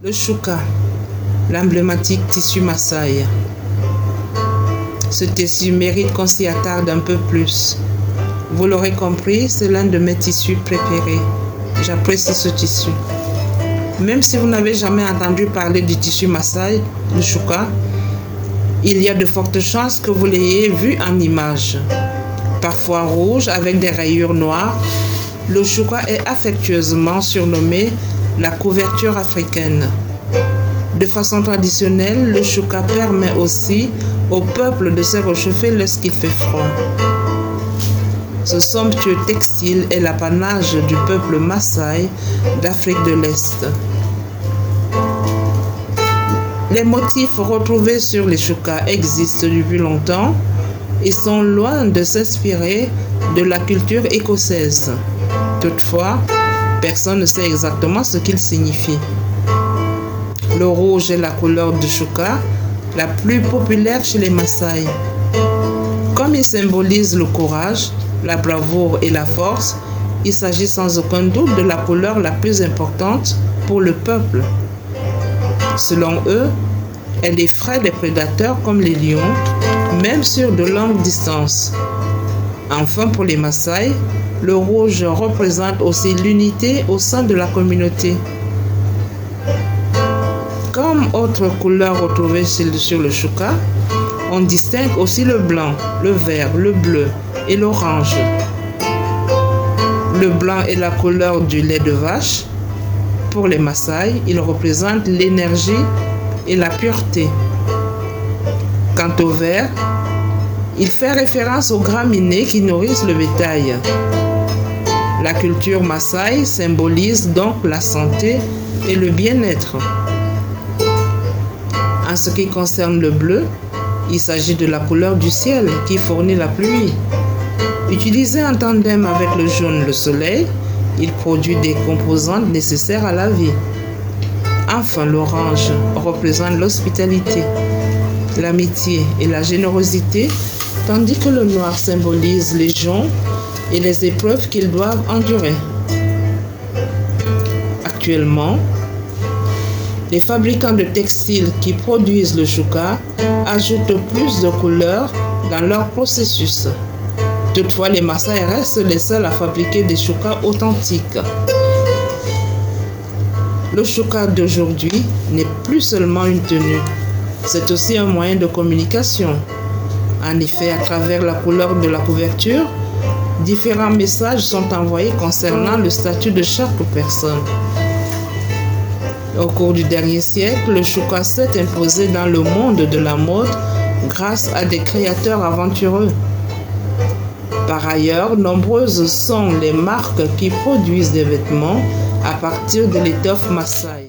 Le shuka, l'emblématique tissu Maasai. Ce tissu mérite qu'on s'y attarde un peu plus. Vous l'aurez compris, c'est l'un de mes tissus préférés. J'apprécie ce tissu. Même si vous n'avez jamais entendu parler du tissu Maasai, le shuka, il y a de fortes chances que vous l'ayez vu en image. Parfois rouge avec des rayures noires, le shuka est affectueusement surnommé la couverture africaine. De façon traditionnelle, le shuka permet aussi au peuple de se réchauffer lorsqu'il fait froid. Ce somptueux textile est l'apanage du peuple Maasai d'Afrique de l'Est. Les motifs retrouvés sur les shukas existent depuis longtemps et sont loin de s'inspirer de la culture écossaise. Toutefois, personne ne sait exactement ce qu'il signifie. Le rouge est la couleur du shuka la plus populaire chez les Maasai. Comme il symbolise le courage, la bravoure et la force, il s'agit sans aucun doute de la couleur la plus importante pour le peuple. Selon eux, elle effraie les prédateurs comme les lions, même sur de longues distances. Enfin, pour les Maasai, le rouge représente aussi l'unité au sein de la communauté. Comme autres couleurs retrouvées sur le shuka, on distingue aussi le blanc, le vert, le bleu et l'orange. Le blanc est la couleur du lait de vache. Pour les Maasai, il représente l'énergie et la pureté. Quant au vert, il fait référence aux graminées qui nourrissent le bétail. La culture Maasai symbolise donc la santé et le bien-être. En ce qui concerne le bleu, il s'agit de la couleur du ciel qui fournit la pluie. Utilisé en tandem avec le jaune, le soleil, il produit des composantes nécessaires à la vie. Enfin, l'orange représente l'hospitalité, l'amitié et la générosité, tandis que le noir symbolise les joncs et les épreuves qu'ils doivent endurer. Actuellement, les fabricants de textiles qui produisent le shuka ajoutent plus de couleurs dans leur processus. Toutefois, les Maasai restent les seuls à fabriquer des shukas authentiques. Le shuka d'aujourd'hui n'est plus seulement une tenue, c'est aussi un moyen de communication. En effet, à travers la couleur de la couverture, différents messages sont envoyés concernant le statut de chaque personne. Au cours du dernier siècle, le shuka s'est imposé dans le monde de la mode grâce à des créateurs aventureux. Par ailleurs, nombreuses sont les marques qui produisent des vêtements à partir de l'étoffe Maasai.